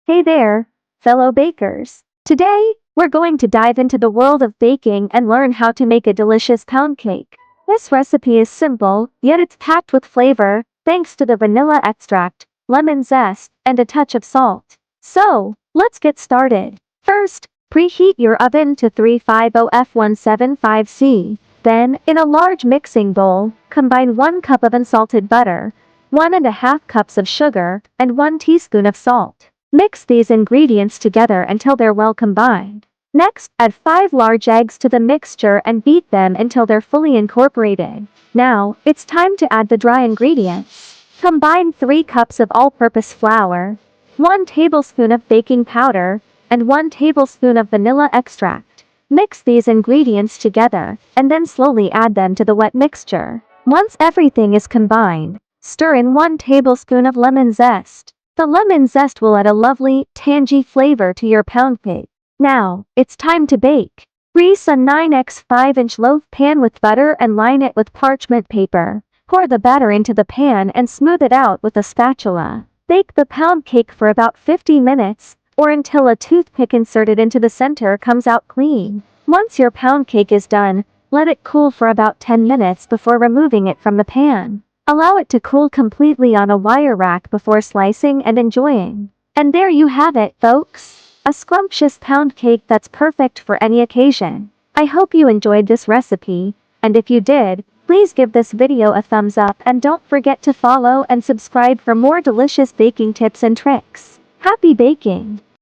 Hey there, fellow bakers. Today, we're going to dive into the world of baking and learn how to make a delicious pound cake. This recipe is simple, yet it's packed with flavor, thanks to the vanilla extract, lemon zest, and a touch of salt. So, let's get started. First, preheat your oven to 350 F175C. Then, in a large mixing bowl, combine 1 cup of unsalted butter, 1½ cups of sugar, and 1 teaspoon of salt. Mix these ingredients together until they're well combined. Next, add 5 large eggs to the mixture and beat them until they're fully incorporated. Now, it's time to add the dry ingredients. Combine 3 cups of all-purpose flour, 1 tablespoon of baking powder, and 1 tablespoon of vanilla extract. Mix these ingredients together, and then slowly add them to the wet mixture. Once everything is combined, stir in 1 tablespoon of lemon zest. The lemon zest will add a lovely, tangy flavor to your pound cake. Now, it's time to bake. Grease a 9x 5-inch loaf pan with butter and line it with parchment paper. Pour the batter into the pan and smooth it out with a spatula. Bake the pound cake for about 50 minutes, or until a toothpick inserted into the center comes out clean. Once your pound cake is done, let it cool for about 10 minutes before removing it from the pan. Allow it to cool completely on a wire rack before slicing and enjoying. And there you have it, folks. A scrumptious pound cake that's perfect for any occasion. I hope you enjoyed this recipe, and if you did, please give this video a thumbs up and don't forget to follow and subscribe for more delicious baking tips and tricks. Happy baking!